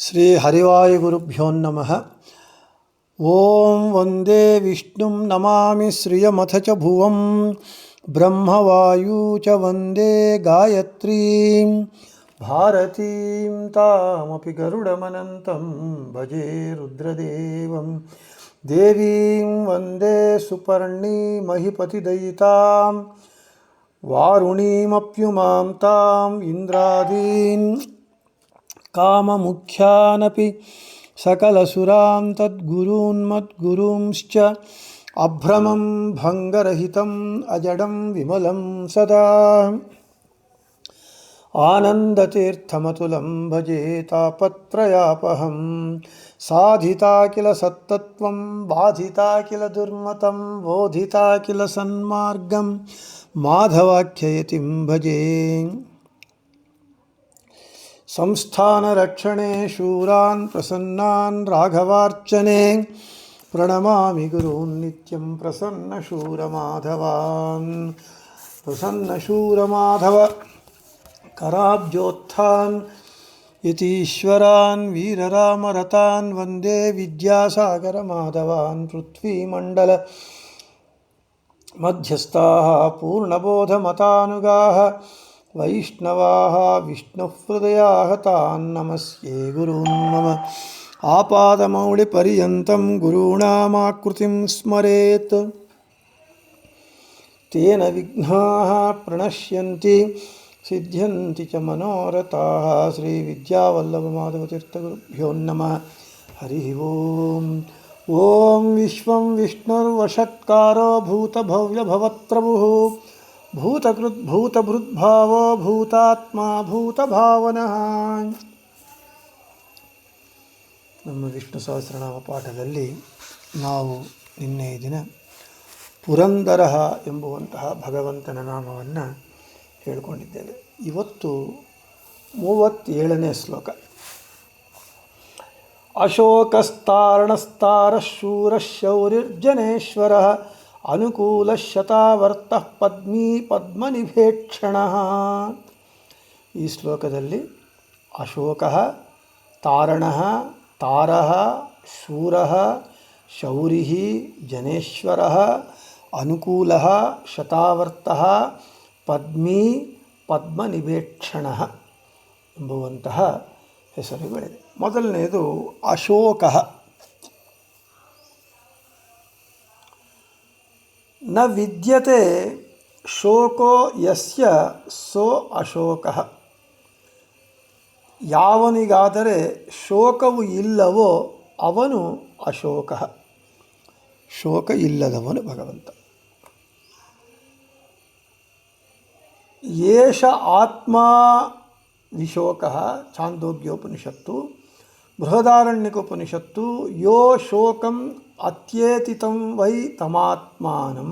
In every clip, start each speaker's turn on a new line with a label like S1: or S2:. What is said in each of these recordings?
S1: ಶ್ರೀ ಹರಿವಾಯುಗುರುಭ್ಯೋ ನಮಃ. ಓಂ ವಂದೇ ವಿಷ್ಣುಂ ನಮಾಮಿ ಶ್ರಿಯಮಥ ಚ ಭುವಂ ಬ್ರಹ್ಮವಾಯೂ ಚ ವಂದೇ ಗಾಯತ್ರೀಂ ಭಾರತೀಂ ತಾಮಪಿ ಗರುಡಮನಂತಂ ಭಜೆ ರುದ್ರದೇವಂ ದೇವೀಂ ವಂದೇ ಸುಪರ್ಣೀಮಹಿಪತಿದಯಿತಾಂ ವಾರುಣೀಮಪ್ಯುಮಾಂ ತಾಂ ಇಂದ್ರಾದೀನ್ ಕಾಮಮುಖ್ಯಾನಪಿ ಸಕಲಸುರಾನ್ ತದ್ಗುರೂನ್ಮದ್ಗುರೂಂಶ್ಚ ಅಭ್ರಮಂ ಭಂಗರಹಿತಂ ಅಜಡಂ ವಿಮಲಂ ಸದಾ ಆನಂದತೀರ್ಥಮತುಲಂ ಭಜೆ ತಾಪತ್ರಯಾಪಹಂ ಸಾಧಿತಾ ಕಿಲ ಸತ್ತತ್ವಂ ಬಾಧಿತಾ ಕಿಲ ದುರ್ಮತಂ ಬೋಧಿತಾ ಕಿಲ ಸನ್ಮಾರ್ಗಂ ಮಾಧವಾಖ್ಯಯತಿಂ ಭಜೆ. ಸಂಸ್ಥಾನರಕ್ಷಣೆ ಶೂರಾನ್ ಪ್ರಸನ್ನಾನ್ ರಾಘವಾರ್ಚನೆ ಪ್ರಣಮಾಮಿ ಗುರೂನ್ ನಿತ್ಯಂ ಪ್ರಸನ್ನಶೂರಮಾಧವಾನ್ ಪ್ರಸನ್ನಶೂರಮಾಧವ ಕರಾಬ್ಜೋತ್ಥಾನ್ ಯತೀಶ್ವರಾನ್ ವೀರರಾಮರತಾನ್ ವಂದೇ ವಿದ್ಯಾಸಾಗರ ಮಾಧವಾನ್ ಪೃಥ್ವೀಮಂಡಲ ಮಧ್ಯಸ್ಥಾಃ ಪೂರ್ಣಬೋಧಮತಾನುಗಾಃ ವೈಷ್ಣವಾಃ ವಿಷ್ಣುಹೃದಯಾಃ ತಾನ್ ನಮಸ್ಯೆ ಗುರೂನ್ ಮಮ ಆಪಾದಮೌಳಿಪರ್ಯಂತಂ ಗುರುಣಾಮಾಕೃತಿಂ ಸ್ಮರೇತ್ ತೇನ ವಿಘ್ನಾಃ ಪ್ರಣಶ್ಯಂತಿ ಸಿದ್ಧ್ಯಂತಿ ಚ ಮನೋರಥಾಃ. ಶ್ರೀ ವಿದ್ಯಾವಲ್ಲಭಮಾಧವತೀರ್ಥಗುರುಭ್ಯೋ ನಮಃ. ಹರಿ ಓಂ. ಓಂ ವಿಶ್ವಂ ವಿಷ್ಣುರ್ವಷತ್ಕಾರೋ ಭೂತಭವ್ಯಭವತ್ಪ್ರಭುಃ ಭೂತಕೃತ್ ಭೂತಭೃದ್ಭಾವೋ ಭೂತಾತ್ಮ ಭೂತಭಾವನಃ. ನಮ್ಮ ವಿಷ್ಣು ಸಹಸ್ರನಾಮ ಪಾಠದಲ್ಲಿ ನಾವು ನಿನ್ನೆ ದಿನ ಪುರಂದರಃ ಎಂಬುವಂತಹ ಭಗವಂತನ ನಾಮವನ್ನು ಹೇಳಿಕೊಂಡಿದ್ದೇವೆ. ಇವತ್ತು 37ನೇ ಶ್ಲೋಕ. ಅಶೋಕಸ್ತಾರಣಸ್ತಾರಶೂರಶೌರ್ಯರ್ಜನೇಶ್ವರಃ ಅನುಕೂಲಶತಾವರ್ತಃ ಪದ್ಮೀ ಪದ್ಮನಿಭೇಕ್ಷಣಃ. ಈ ಶ್ಲೋಕದಲ್ಲಿ ಅಶೋಕಃ, ತಾರಣಃ, ತಾರಃ, ಶೂರಃ, ಶೌರಿಃ, ಜನೇಶ್ವರಃ, ಅನುಕೂಲಃ, ಶತಾವರ್ತಃ, ಪದ್ಮೀ ಪದ್ಮನಿಭೇಕ್ಷಣಃ ಎಂಬುವಂತಹ ಹೆಸರುಗಳಿದೆ. ಮೊದಲನೆಯದು ಅಶೋಕಃ. ನ ವಿದ್ಯತೆ ಶೋಕೋ ಯಸ್ಯ ಸೋ ಅಶೋಕಃ. ಯಾವನಿಗಾದರೆ ಶೋಕವು ಇಲ್ಲವೋ ಅವನು ಅಶೋಕಃ. ಶೋಕ ಇಲ್ಲದವನು ಭಗವಂತ. ಏಷ ಆತ್ಮ ವಿಶೋಕಃ ಛಾಂದೋಗ್ಯೋಪನಿಷತ್ತು, ಬೃಹದಾರಣ್ಯಕೋಪನಿಷತ್ತು. ಯೋ ಶೋಕಂ ಅತ್ಯೇತಿತಂ ವೈ ತಮಾತ್ಮಾನಂ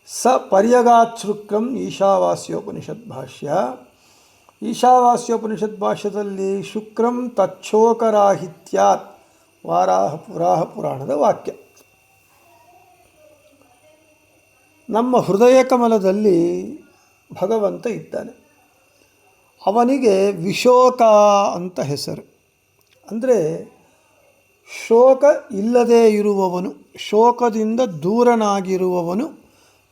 S1: ಸ ಪರ್ಯಗಾಚ್ಛೃಕ್ರಂ. ಈಶಾವಾಸ್ಯೋಪನಿಷತ್ ಭಾಷ್ಯ. ಈಶಾವಾಸ್ಯೋಪನಿಷತ್ ಭಾಷ್ಯದಲ್ಲಿ ಶುಕ್ರಂ ತಚ್ಛೋಕರಾಹಿತ್ಯಾತ್ ವಾರಾಹ ಪುರಾಣದ ವಾಕ್ಯ. ನಮ್ಮ ಹೃದಯ ಕಮಲದಲ್ಲಿ ಭಗವಂತ ಇದ್ದಾನೆ. ಅವನಿಗೆ ವಿಶೋಕ ಅಂತ ಹೆಸರು. ಅಂದರೆ ಶೋಕ ಇಲ್ಲದೇ ಇರುವವನು, ಶೋಕದಿಂದ ದೂರನಾಗಿರುವವನು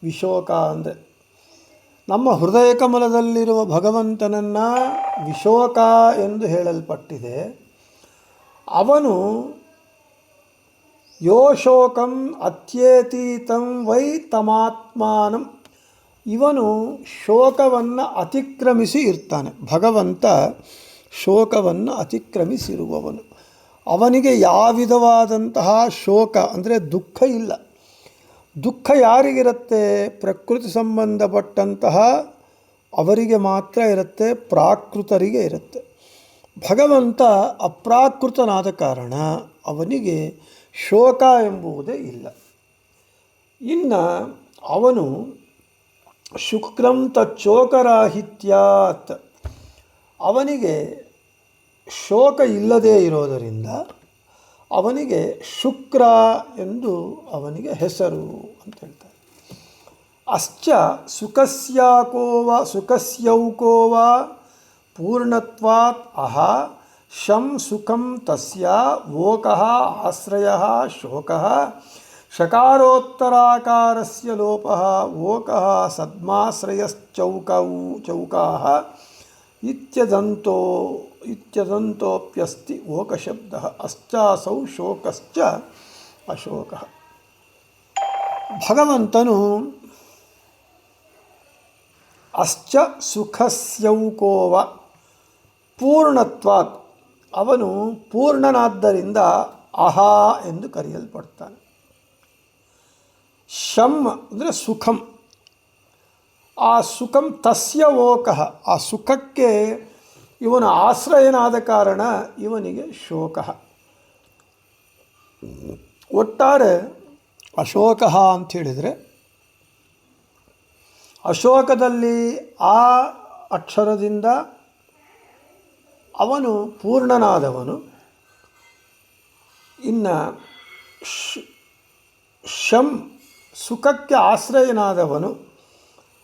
S1: ವಿಶೋಕ. ಅಂದರೆ ನಮ್ಮ ಹೃದಯ ಕಮಲದಲ್ಲಿರುವ ಭಗವಂತನನ್ನು ವಿಶೋಕ ಎಂದು ಹೇಳಲ್ಪಟ್ಟಿದೆ. ಅವನು ಯೋ ಶೋಕಂ ಅತ್ಯೇತೀತಂ ವೈ ತಮಾತ್ಮಾನಂ. ಇವನು ಶೋಕವನ್ನು ಅತಿಕ್ರಮಿಸಿ ಇರ್ತಾನೆ. ಭಗವಂತ ಶೋಕವನ್ನು ಅತಿಕ್ರಮಿಸಿರುವವನು. ಅವನಿಗೆ ಯಾವ ವಿಧವಾದಂತಹ ಶೋಕ ಅಂದರೆ ದುಃಖ ಇಲ್ಲ. ದುಃಖ ಯಾರಿಗಿರುತ್ತೆ? ಪ್ರಕೃತಿ ಸಂಬಂಧಪಟ್ಟಂತಹ ಅವರಿಗೆ ಮಾತ್ರ ಇರುತ್ತೆ, ಪ್ರಾಕೃತರಿಗೆ ಇರುತ್ತೆ. ಭಗವಂತ ಅಪ್ರಾಕೃತನಾದ ಕಾರಣ ಅವನಿಗೆ ಶೋಕ ಎಂಬುವುದೇ ಇಲ್ಲ. ಇನ್ನು ಅವನು ಶುಕ್ರಂ ತಚ್ಚೋಕರಾಹಿತ್ಯಾತ್. ಅವನಿಗೆ ಶೋಕ ಇಲ್ಲದೇ ಇರೋದರಿಂದ ಅವನಿಗೆ ಶುಕ್ರ ಎಂದು ಅವನಿಗೆ ಹೆಸರು ಅಂತ ಹೇಳ್ತಾರೆ. ಅಶ್ಚ ಸುಖಸ್ಯೌಕೋ ವಾ ಪೂರ್ಣತ್ವಾತ್ ಅಹ ಶಂ ಸುಖಂ ತಸ್ಯ ವೋಕಃ ಆಶ್ರಯಃ ಶೋಕಃ ಶಕಾರೋತ್ತರಾಕಾರಸ್ಯ ಲೋಪಃ ವೋಕಃ ಸದ್ಮಾಶ್ರಯಶ್ಚೌಕಾಃ ಇತ್ಯದಂತೋಪ್ಯಸ್ತಿ ವೋಕಶಬ್ದಃ ಅಶ್ಚಾಸೌ ಶೋಕಶ್ಚ ಅಶೋಕಃ. ಭಗವಂತನು ಅಶ್ಚ ಸುಖಸ್ಯೌಕೋವ ಪೂರ್ಣತ್ವಾತ್, ಅವನು ಪೂರ್ಣನಾದ್ದರಿಂದ ಅಹಾ ಎಂದು ಕರೆಯಲ್ಪಡ್ತಾನೆ. ಶಂ ಅಂದರೆ ಸುಖಂ, ಆ ಸುಖಂ ತಸ್ಯ ವೋಕಃ, ಆ ಸುಖಕ್ಕೆ ಇವನ ಆಶ್ರಯನಾದ ಕಾರಣ ಇವನಿಗೆ ಶೋಕಃ. ಒಟ್ಟಾರೆ ಅಶೋಕಃ ಅಂಥೇಳಿದರೆ ಅಶೋಕದಲ್ಲಿ ಆ ಅಕ್ಷರದಿಂದ ಅವನು ಪೂರ್ಣನಾದವನು. ಇನ್ನು ಶಂ ಸುಖಕ್ಕೆ ಆಶ್ರಯನಾದವನು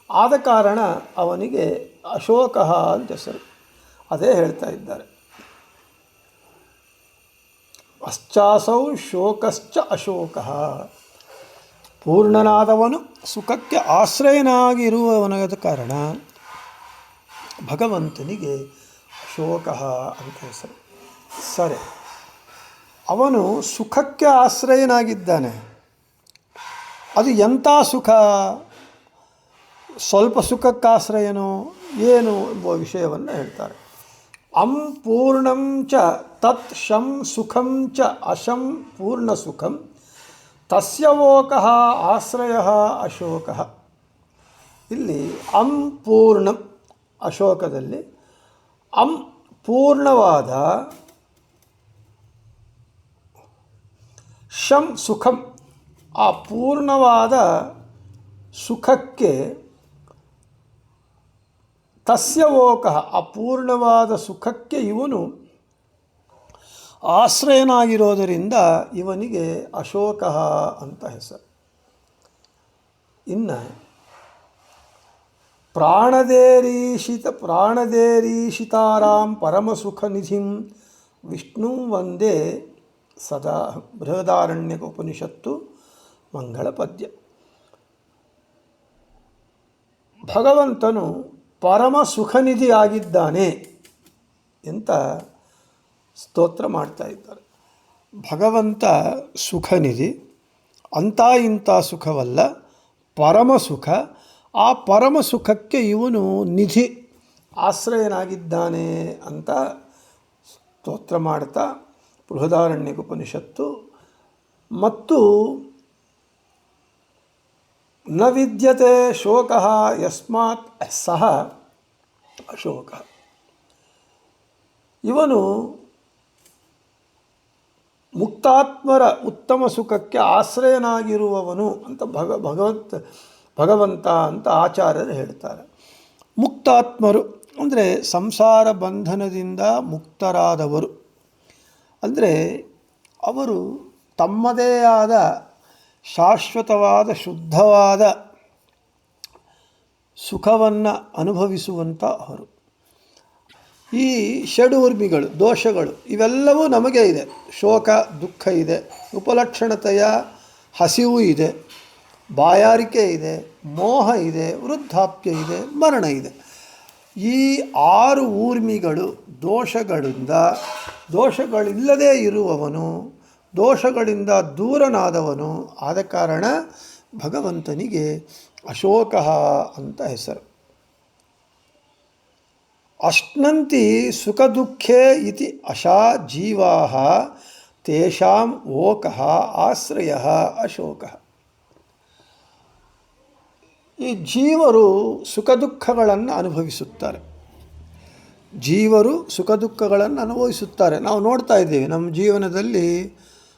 S1: ಆದ ಕಾರಣ ಅವನಿಗೆ ಅಶೋಕಃ ಅಂತ ಹೆಸರು. ಅದೇ ಹೇಳ್ತಾ ಇದ್ದಾರೆ, ಅಶ್ಚಾಸೌ ಶೋಕಶ್ಚ ಅಶೋಕಃ. ಪೂರ್ಣನಾದವನು ಸುಖಕ್ಕೆ ಆಶ್ರಯನಾಗಿರುವವನಾದ ಕಾರಣ ಭಗವಂತನಿಗೆ ಅಶೋಕಃ ಅಂತ ಹೆಸರು. ಸರಿ, ಅವನು ಸುಖಕ್ಕೆ ಆಶ್ರಯನಾಗಿದ್ದಾನೆ. ಅದು ಎಂಥ ಸುಖ? ಸ್ವಲ್ಪ ಸುಖಕ್ಕೆ ಆಶ್ರಯನೋ ಏನು ಎಂಬ ವಿಷಯವನ್ನು ಹೇಳ್ತಾರೆ. ಪೂರ್ಣಂ ಚ ತತ್ ಶಂ ಸುಖಂ ಚ ಅಶಂ ಪೂರ್ಣ ಸುಖಂ ತಸ್ಯ ವೋಕಃ ಆಶ್ರಯಃ ಅಶೋಕಃ. ಇಲ್ಲಿ ಪೂರ್ಣಂ ಅಶೋಕದಲ್ಲಿ ಪೂರ್ಣವಾದ, ಶಂ ಸುಖಂ ಆ ಪೂರ್ಣವಾದ ಸುಖಕ್ಕೆ, ತಸ್ಯ ವೋಕಃ ಆ ಪೂರ್ಣವಾದ ಸುಖಕ್ಕೆ ಇವನು ಆಶ್ರಯನಾಗಿರೋದರಿಂದ ಇವನಿಗೆ ಅಶೋಕಃ ಅಂತ ಹೆಸರು. ಇನ್ನು ಪ್ರಾಣದೇರೀಶಿತಾರಾಂ ಪರಮಸುಖನಿಧಿಂ ವಿಷ್ಣು ವಂದೇ ಸದಾ ಬೃಹದಾರಣ್ಯಕ ಉಪನಿಷತ್ತು ಮಂಗಳ ಪದ್ಯ. ಭಗವಂತನು ಪರಮ ಸುಖನಿಧಿಯಾಗಿದ್ದಾನೆ ಅಂತ ಸ್ತೋತ್ರ ಮಾಡ್ತಾ ಇದ್ದಾರೆ. ಭಗವಂತ ಸುಖನಿಧಿ, ಅಂಥ ಇಂಥ ಸುಖವಲ್ಲ, ಪರಮ ಸುಖ. ಆ ಪರಮ ಸುಖಕ್ಕೆ ಇವನು ನಿಧಿ, ಆಶ್ರಯನಾಗಿದ್ದಾನೆ ಅಂತ ಸ್ತೋತ್ರ ಮಾಡ್ತಾ ಬೃಹದಾರಣ್ಯಕ ಉಪನಿಷತ್ತು. ಮತ್ತು ನ ವಿದ್ಯತೆ ಶೋಕಃ ಯಸ್ಮಾತ್ ಸಹ ಅಶೋಕ. ಇವನು ಮುಕ್ತಾತ್ಮರ ಉತ್ತಮ ಸುಖಕ್ಕೆ ಆಶ್ರಯನಾಗಿರುವವನು ಅಂತ ಭಗವಂತ ಅಂತ ಆಚಾರ್ಯರು ಹೇಳ್ತಾರೆ. ಮುಕ್ತಾತ್ಮರು ಅಂದರೆ ಸಂಸಾರ ಬಂಧನದಿಂದ ಮುಕ್ತರಾದವರು, ಅಂದರೆ ಅವರು ತಮ್ಮದೇ ಆದ ಶಾಶ್ವತವಾದ ಶುದ್ಧವಾದ ಸುಖವನ್ನು ಅನುಭವಿಸುವಂಥ ಅವರು. ಈ ಷಡೂರ್ಮಿಗಳು, ದೋಷಗಳು ಇವೆಲ್ಲವೂ ನಮಗೆ ಇದೆ. ಶೋಕ, ದುಃಖ ಇದೆ, ಉಪಲಕ್ಷಣತೆಯ ಹಸಿವು ಇದೆ, ಬಾಯಾರಿಕೆ ಇದೆ, ಮೋಹ ಇದೆ, ವೃದ್ಧಾಪ್ಯ ಇದೆ, ಮರಣ ಇದೆ. ಈ 6 ಊರ್ಮಿಗಳು ದೋಷಗಳಿಲ್ಲದೇ ಇರುವವನು, ದೋಷಗಳಿಂದ ದೂರನಾದವನು ಆದ ಕಾರಣ ಭಗವಂತನಿಗೆ ಅಶೋಕಃ ಅಂತ ಹೆಸರು. ಅಶ್ನಂತಿ ಸುಖ ದುಃಖೇ ಇತಿ ಅಶಾ ಜೀವಾಃ ತೇಷಾಂ ವೋಕಃ ಆಶ್ರಯಃ ಅಶೋಕಃ. ಈ ಜೀವರು ಸುಖ ದುಃಖಗಳನ್ನು ಅನುಭವಿಸುತ್ತಾರೆ. ನಾವು ನೋಡ್ತಾ ಇದ್ದೇವೆ, ನಮ್ಮ ಜೀವನದಲ್ಲಿ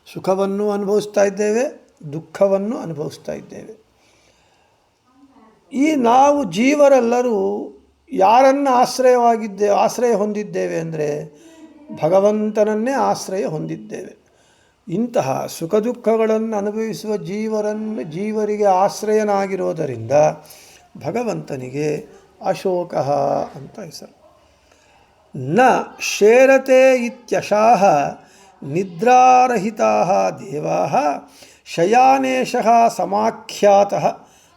S1: ಸುಖವನ್ನು ಅನುಭವಿಸ್ತಾ ಇದ್ದೇವೆ, ದುಃಖವನ್ನು ಅನುಭವಿಸ್ತಾ ಇದ್ದೇವೆ. ಈ ನಾವು ಜೀವರೆಲ್ಲರೂ ಯಾರನ್ನು ಆಶ್ರಯ ಹೊಂದಿದ್ದೇವೆ ಅಂದರೆ ಭಗವಂತನನ್ನೇ ಆಶ್ರಯ ಹೊಂದಿದ್ದೇವೆ. ಇಂತಹ ಸುಖ ದುಃಖಗಳನ್ನು ಅನುಭವಿಸುವ ಜೀವರಿಗೆ ಆಶ್ರಯನಾಗಿರೋದರಿಂದ ಭಗವಂತನಿಗೆ ಅಶೋಕಃ ಅಂತ ಹೆಸರು. ನ ಶೇರತೆ ಇತ್ಯಶಾಹ ನಿದ್ರಾರಹಿತಾಃ ದೇವಾಃ ಶಯಾನೇಶಃ ಸಮಾಖ್ಯಾತಃ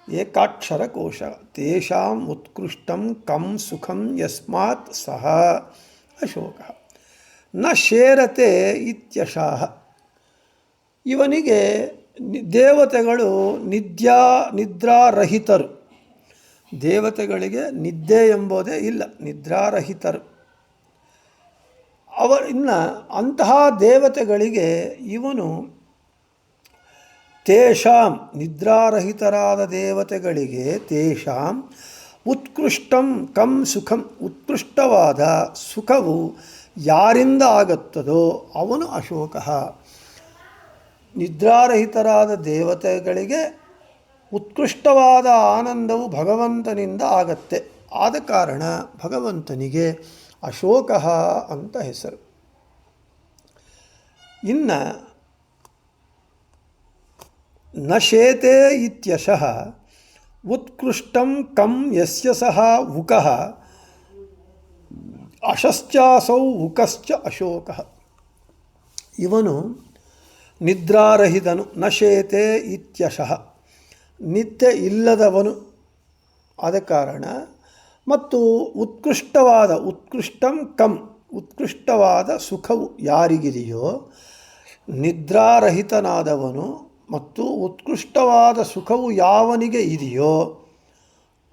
S1: ಏಕಾಕ್ಷರಕೋಶ ತೇಷಾಂ ಉತ್ಕೃಷ್ಟಂ ಕಂ ಸುಖಂ ಯಸ್ಮಾತ್ ಸಹ ಅಶೋಕಃ. ನ ಶೇರತೆ ಇತ್ಯಶಾಹ, ಇವನಿಗೆ ದೇವತೆಗಳು ನಿದ್ರಾರಹಿತರು. ದೇವತೆಗಳಿಗೆ ನಿದ್ದೆ ಎಂಬುದೇ ಇಲ್ಲ, ನಿದ್ರಾರಹಿತರು. ಇನ್ನು ಅಂತಹ ದೇವತೆಗಳಿಗೆ ಇವನು ತೇಷಾಂ, ನಿದ್ರಾರಹಿತರಾದ ದೇವತೆಗಳಿಗೆ ತೇಷಾಂ ಉತ್ಕೃಷ್ಟಂ ಕಂ ಸುಖಂ, ಉತ್ಕೃಷ್ಟವಾದ ಸುಖವು ಯಾರಿಂದ ಆಗುತ್ತದೋ ಅವನು ಅಶೋಕಃ. ನಿದ್ರಾರಹಿತರಾದ ದೇವತೆಗಳಿಗೆ ಉತ್ಕೃಷ್ಟವಾದ ಆನಂದವು ಭಗವಂತನಿಂದ ಆಗತ್ತೆ. ಆದ ಕಾರಣ ಭಗವಂತನಿಗೆ ಅಶೋಕಃ ಅಂತ ಹೆಸರು. ಇನ್ನು ನ ಶೇತೆ ಇತ್ಯಶಃ ಉತ್ಕೃಷ್ಟಂ ಕಂ ಯಸ್ಯ ಸಹ ಉಕಃ ಅಶಶ್ಚಾಸೌ ಉಕಶ್ಚ ಅಶೋಕಃ. ಇವನು ನಿದ್ರಾರಹಿತನು. ನ ಶೇತೆ ಇತ್ಯಶಃ, ನಿದ್ದೆ ಇಲ್ಲದವನು. ಆದ ಕಾರಣ ಮತ್ತು ಉತ್ಕೃಷ್ಟಂ ಕಂ, ಉತ್ಕೃಷ್ಟವಾದ ಸುಖವು ಯಾರಿಗಿದೆಯೋ, ನಿದ್ರಾರಹಿತನಾದವನು ಮತ್ತು ಉತ್ಕೃಷ್ಟವಾದ ಸುಖವು ಯಾವನಿಗೆ ಇದೆಯೋ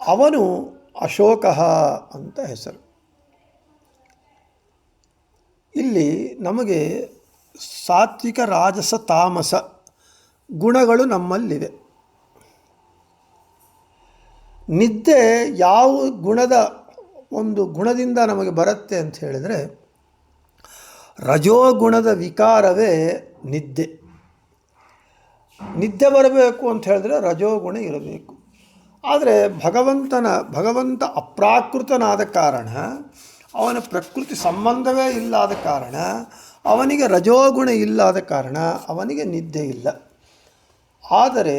S1: ಅವನು ಅಶೋಕಃ ಅಂತ ಹೆಸರು. ಇಲ್ಲಿ ನಮಗೆ ಸಾತ್ವಿಕ, ರಾಜಸ, ತಾಮಸ ಗುಣಗಳು ನಮ್ಮಲ್ಲಿವೆ. ನಿದ್ದೆ ಯಾವ ಒಂದು ಗುಣದಿಂದ ನಮಗೆ ಬರುತ್ತೆ ಅಂತ ಹೇಳಿದರೆ, ರಜೋಗುಣದ ವಿಕಾರವೇ ನಿದ್ದೆ. ನಿದ್ದೆ ಬರಬೇಕು ಅಂತ ಹೇಳಿದ್ರೆ ರಜೋಗುಣ ಇರಬೇಕು. ಆದರೆ ಭಗವಂತ ಅಪ್ರಾಕೃತನಾದ ಕಾರಣ, ಅವನ ಪ್ರಕೃತಿ ಸಂಬಂಧವೇ ಇಲ್ಲದ ಕಾರಣ, ಅವನಿಗೆ ರಜೋಗುಣ ಇಲ್ಲದ ಕಾರಣ ಅವನಿಗೆ ನಿದ್ದೆ ಇಲ್ಲ. ಆದರೆ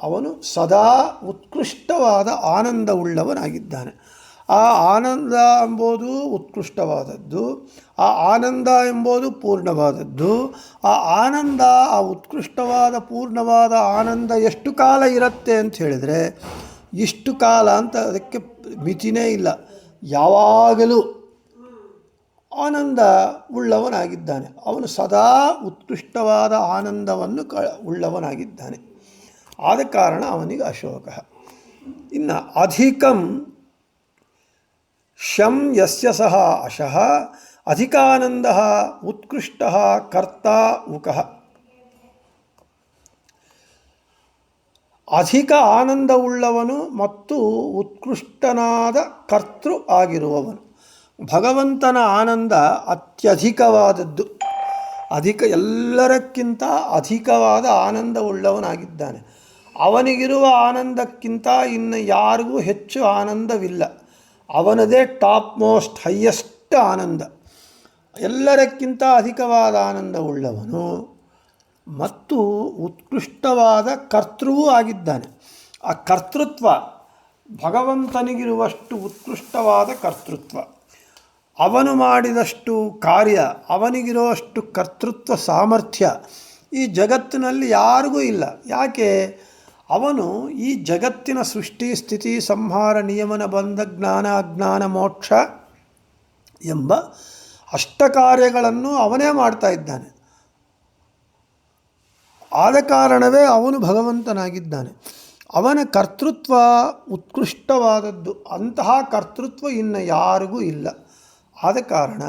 S1: ಅವನು ಸದಾ ಉತ್ಕೃಷ್ಟವಾದ ಆನಂದವುಳ್ಳವನಾಗಿದ್ದಾನೆ. ಆ ಆನಂದ ಎಂಬುದು ಉತ್ಕೃಷ್ಟವಾದದ್ದು, ಆ ಆನಂದ ಎಂಬುದು ಪೂರ್ಣವಾದದ್ದು. ಆ ಆನಂದ, ಆ ಉತ್ಕೃಷ್ಟವಾದ ಪೂರ್ಣವಾದ ಆನಂದ ಎಷ್ಟು ಕಾಲ ಇರುತ್ತೆ ಅಂತ ಹೇಳಿದರೆ, ಇಷ್ಟು ಕಾಲ ಅಂತ ಅದಕ್ಕೆ ಮಿತಿನೇ ಇಲ್ಲ. ಯಾವಾಗಲೂ ಆನಂದ ಉಳ್ಳವನಾಗಿದ್ದಾನೆ. ಅವನು ಸದಾ ಉತ್ಕೃಷ್ಟವಾದ ಆನಂದವನ್ನು ಉಳ್ಳವನಾಗಿದ್ದಾನೆ. ಆದ ಕಾರಣ ಅವನಿಗೆ ಅಶೋಕ. ಇನ್ನು ಅಧಿಕಂ ಶಂ ಯಸ್ಯ ಸಹ ಅಶಃ ಅಧಿಕಾನಂದ ಉತ್ಕೃಷ್ಟ ಕರ್ತ ಉಕಃ. ಅಧಿಕ ಆನಂದವುಳ್ಳವನು ಮತ್ತು ಉತ್ಕೃಷ್ಟನಾದ ಕರ್ತೃ ಆಗಿರುವವನು. ಭಗವಂತನ ಆನಂದ ಅತ್ಯಧಿಕವಾದದ್ದು. ಎಲ್ಲರಕ್ಕಿಂತ ಅಧಿಕವಾದ ಆನಂದವುಳ್ಳವನಾಗಿದ್ದಾನೆ. ಅವನಿಗಿರುವ ಆನಂದಕ್ಕಿಂತ ಇನ್ನು ಯಾರಿಗೂ ಹೆಚ್ಚು ಆನಂದವಿಲ್ಲ. ಅವನದೇ ಟಾಪ್ ಮೋಸ್ಟ್ ಹೈಯೆಸ್ಟ್ ಆನಂದ. ಎಲ್ಲರಕ್ಕಿಂತ ಅಧಿಕವಾದ ಆನಂದವುಳ್ಳವನು ಮತ್ತು ಉತ್ಕೃಷ್ಟವಾದ ಕರ್ತೃವೂ ಆಗಿದ್ದಾನೆ. ಆ ಕರ್ತೃತ್ವ ಭಗವಂತನಿಗಿರುವಷ್ಟು ಉತ್ಕೃಷ್ಟವಾದ ಕರ್ತೃತ್ವ, ಅವನು ಮಾಡಿದಷ್ಟು ಕಾರ್ಯ, ಅವನಿಗಿರುವಷ್ಟು ಕರ್ತೃತ್ವ ಸಾಮರ್ಥ್ಯ ಈ ಜಗತ್ತಿನಲ್ಲಿ ಯಾರಿಗೂ ಇಲ್ಲ. ಯಾಕೆ? ಅವನು ಈ ಜಗತ್ತಿನ ಸೃಷ್ಟಿ, ಸ್ಥಿತಿ, ಸಂಹಾರ, ನಿಯಮನ, ಬಂಧ, ಜ್ಞಾನ, ಅಜ್ಞಾನ, ಮೋಕ್ಷ ಎಂಬ ಅಷ್ಟ ಕಾರ್ಯಗಳನ್ನು ಅವನೇ ಮಾಡ್ತಾ ಇದ್ದಾನೆ. ಆದ ಕಾರಣವೇ ಅವನು ಭಗವಂತನಾಗಿದ್ದಾನೆ. ಅವನ ಕರ್ತೃತ್ವ ಉತ್ಕೃಷ್ಟವಾದದ್ದು. ಅಂತಹ ಕರ್ತೃತ್ವ ಇನ್ನು ಯಾರಿಗೂ ಇಲ್ಲ. ಆದ ಕಾರಣ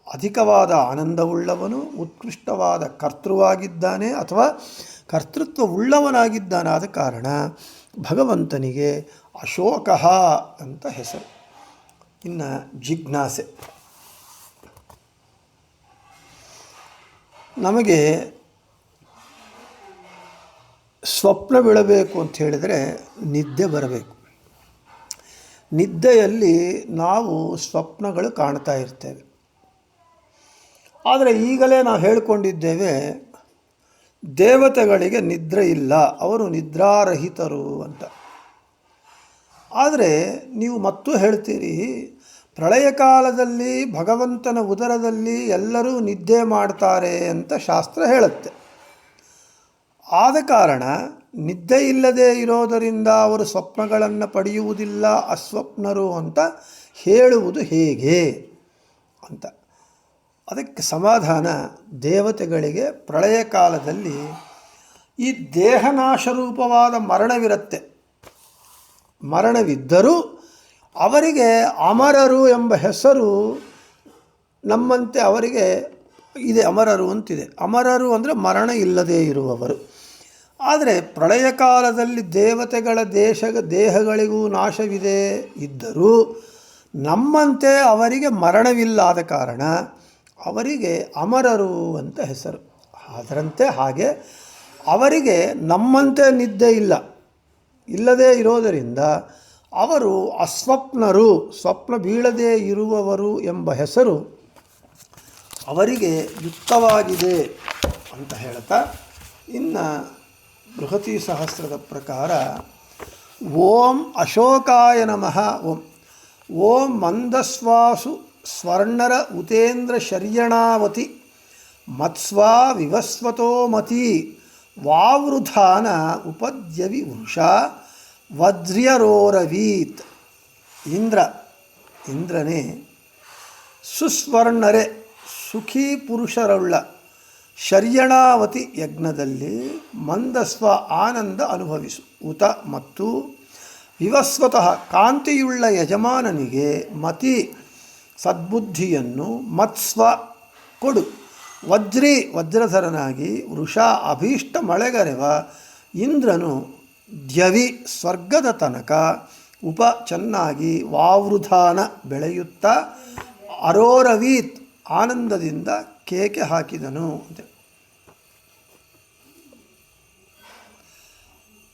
S1: ಅಧಿಕವಾದ ಆನಂದವುಳ್ಳವನು ಉತ್ಕೃಷ್ಟವಾದ ಕರ್ತೃವಾಗಿದ್ದಾನೆ ಅಥವಾ ಕರ್ತೃತ್ವ ಉಳ್ಳವನಾಗಿದ್ದಾನೆ. ಆದ ಕಾರಣ ಭಗವಂತನಿಗೆ ಅಶೋಕ ಅಂತ ಹೆಸರು. ಇನ್ನು ಜಿಜ್ಞಾಸೆ. ನಮಗೆ ಸ್ವಪ್ನ ಬೀಳಬೇಕು ಅಂತ ಹೇಳಿದರೆ ನಿದ್ದೆ ಬರಬೇಕು. ನಿದ್ದೆಯಲ್ಲಿ ನಾವು ಸ್ವಪ್ನಗಳು ಕಾಣ್ತಾ ಇರ್ತೇವೆ. ಆದರೆ ಈಗಲೇ ನಾವು ಹೇಳಿಕೊಂಡಿದ್ದೇವೆ, ದೇವತೆಗಳಿಗೆ ನಿದ್ರೆ ಇಲ್ಲ, ಅವರು ನಿದ್ರಾರಹಿತರು ಅಂತ. ಆದರೆ ನೀವು ಮತ್ತೂ ಹೇಳ್ತೀರಿ, ಪ್ರಳಯ ಕಾಲದಲ್ಲಿ ಭಗವಂತನ ಉದರದಲ್ಲಿ ಎಲ್ಲರೂ ನಿದ್ದೆ ಮಾಡ್ತಾರೆ ಅಂತ ಶಾಸ್ತ್ರ ಹೇಳುತ್ತೆ. ಆದ ಕಾರಣ ನಿದ್ದೆ ಇಲ್ಲದೆ ಇರೋದರಿಂದ ಅವರು ಸ್ವಪ್ನಗಳನ್ನು ಪಡೆಯುವುದಿಲ್ಲ, ಅಸ್ವಪ್ನರು ಅಂತ ಹೇಳುವುದು ಹೇಗೆ ಅಂತ. ಅದಕ್ಕೆ ಸಮಾಧಾನ, ದೇವತೆಗಳಿಗೆ ಪ್ರಳಯ ಕಾಲದಲ್ಲಿ ಈ ದೇಹನಾಶರೂಪವಾದ ಮರಣವಿರುತ್ತೆ. ಮರಣವಿದ್ದರೂ ಅವರಿಗೆ ಅಮರರು ಎಂಬ ಹೆಸರು ನಮ್ಮಂತೆ ಅವರಿಗೆ ಇದೆ, ಅಮರರು ಅಂತಿದೆ. ಅಮರರು ಅಂದರೆ ಮರಣ ಇಲ್ಲದೇ ಇರುವವರು. ಆದರೆ ಪ್ರಳಯ ಕಾಲದಲ್ಲಿ ದೇವತೆಗಳ ದೇಹಗಳಿಗೂ ನಾಶವಿದೆ ಇದ್ದರೂ ನಮ್ಮಂತೆ ಅವರಿಗೆ ಮರಣವಿಲ್ಲದ ಕಾರಣ ಅವರಿಗೆ ಅಮರರು ಅಂತ ಹೆಸರು. ಅದರಂತೆ ಹಾಗೆ ಅವರಿಗೆ ನಮ್ಮಂತೆ ನಿದ್ದೆ ಇಲ್ಲದೇ ಇರೋದರಿಂದ ಅವರು ಅಸ್ವಪ್ನರು, ಸ್ವಪ್ನ ಬೀಳದೇ ಇರುವವರು ಎಂಬ ಹೆಸರು ಅವರಿಗೆ ಯುಕ್ತವಾಗಿದೆ ಅಂತ ಹೇಳ್ತಾ, ಇನ್ನು ಬೃಹತಿ ಸಹಸ್ರದ ಪ್ರಕಾರ ಓಂ ಅಶೋಕಾಯ ನಮಃ. ಓಂ ಮಂದಸ್ವಾಸು ಸ್ವರ್ಣರ ಉತೇಂದ್ರ ಶರ್ಯಣಾವತಿ ಮತ್ಸ್ವಾ ವಿವಸ್ವತೋ ಮತಿ ವಾವೃಧಾನ ಉಪದ್ಯವಿ ವೃಷಾ ವಜ್ರ್ಯರೋರವೀತ್. ಇಂದ್ರನೇ ಸುಸ್ವರ್ಣರೆ ಸುಖಿ ಪುರುಷರುಳ್ಳ ಶರ್ಯಣಾವತಿ ಯಜ್ಞದಲ್ಲಿ ಮಂದಸ್ವ ಆನಂದ ಅನುಭವಿಸು. ಉತ ಮತ್ತು ವಿವಸ್ವತಃ ಕಾಂತಿಯುಳ್ಳ ಯಜಮಾನನಿಗೆ ಮತಿ ಸದ್ಬುದ್ಧಿಯನ್ನು ಮತ್ಸ್ವ ಕೊಡು. ವಜ್ರಧರನಾಗಿ ವೃಷಾ ಅಭೀಷ್ಟ ಮಳೆಗರೆವ ಇಂದ್ರನು ದ್ಯವಿ ಸ್ವರ್ಗದ ತನಕ ಚೆನ್ನಾಗಿ ವಾವೃಧಾನ ಬೆಳೆಯುತ್ತಾ ಅರೋರವೀತ್ ಆನಂದದಿಂದ ಕೇಕೆ ಹಾಕಿದನು ಅಂತ.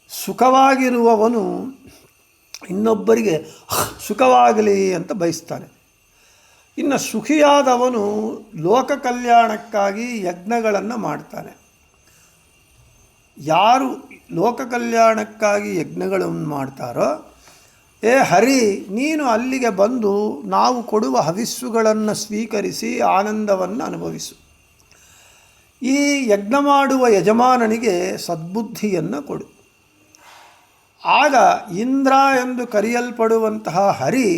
S1: ಸುಖವಾಗಿರುವವನು ಇನ್ನೊಬ್ಬರಿಗೆ ಸುಖವಾಗಲಿ ಅಂತ ಬಯಸ್ತಾನೆ. ಇನ್ನು ಸುಖಿಯಾದವನು ಲೋಕ ಕಲ್ಯಾಣಕ್ಕಾಗಿ ಯಜ್ಞಗಳನ್ನು ಮಾಡ್ತಾನೆ. ಯಾರು ಲೋಕ ಕಲ್ಯಾಣಕ್ಕಾಗಿ ಯಜ್ಞಗಳನ್ನು ಮಾಡ್ತಾರೋ, ಏ ಹರಿ, ನೀನು ಅಲ್ಲಿಗೆ ಬಂದು ನಾವು ಕೊಡುವ ಹವಿಸ್ಸುಗಳನ್ನು ಸ್ವೀಕರಿಸಿ ಆನಂದವನ್ನು ಅನುಭವಿಸು. ಈ ಯಜ್ಞ ಮಾಡುವ ಯಜಮಾನನಿಗೆ ಸದ್ಬುದ್ಧಿಯನ್ನು ಕೊಡು. ಆಗ ಇಂದ್ರ ಎಂದು ಕರೆಯಲ್ಪಡುವಂತಹ ಹರಿ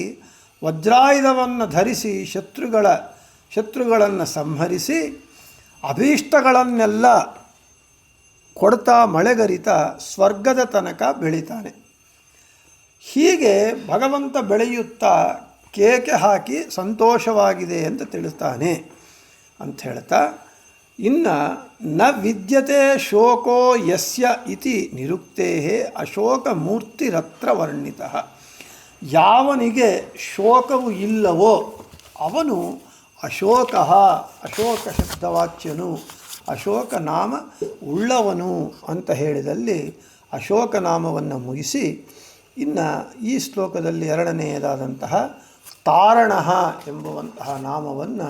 S1: ವಜ್ರಾಯುಧವನ್ನು ಧರಿಸಿ ಶತ್ರುಗಳನ್ನು ಸಂಹರಿಸಿ ಅಭೀಷ್ಟಗಳನ್ನೆಲ್ಲ ಕೊಡ್ತಾ ಮಳೆಗರಿತಾ ಸ್ವರ್ಗದ ತನಕ ಬೆಳೀತಾನೆ. ಹೀಗೆ ಭಗವಂತ ಬೆಳೆಯುತ್ತಾ ಕೇಕೆ ಹಾಕಿ ಸಂತೋಷವಾಗಿದೆ ಅಂತ ತಿಳಿಸ್ತಾನೆ ಅಂತ ಹೇಳ್ತಾ, ಇನ್ನು ನ ವಿದ್ಯತೆ ಶೋಕೋ ಯಸ್ಯ ಇತಿ ನಿರುಕ್ತೇ ಅಶೋಕ ಮೂರ್ತಿರತ್ರ ವರ್ಣಿತಃ. ಯಾವನಿಗೆ ಶೋಕವು ಇಲ್ಲವೋ ಅವನು ಅಶೋಕ ಶಬ್ದವಾಚ್ಯನು, ಅಶೋಕ ನಾಮ ಉಳ್ಳವನು ಅಂತ ಹೇಳಿದಲ್ಲಿ ಅಶೋಕ ನಾಮವನ್ನು ಮುಗಿಸಿ, ಇನ್ನು ಈ ಶ್ಲೋಕದಲ್ಲಿ ಎರಡನೆಯದಾದಂತಹ ತಾರಣ ಎಂಬುವಂತಹ ನಾಮವನ್ನು,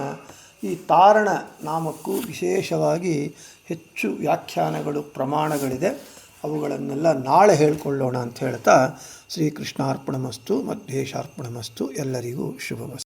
S1: ಈ ತಾರಣ ನಾಮಕ್ಕೂ ವಿಶೇಷವಾಗಿ ಹೆಚ್ಚು ವ್ಯಾಖ್ಯಾನಗಳು ಪ್ರಮಾಣಗಳಿದೆ. ಅವುಗಳನ್ನೆಲ್ಲ ನಾಳೆ ಹೇಳಿಕೊಳ್ಳೋಣ ಅಂತ ಹೇಳ್ತಾ, ಶ್ರೀಕೃಷ್ಣಾರ್ಪಣಮಸ್ತು ಮಧ್ವೇಶಾರ್ಪಣಮಸ್ತು. ಎಲ್ಲರಿಗೂ ಶುಭಮಸ್ತು.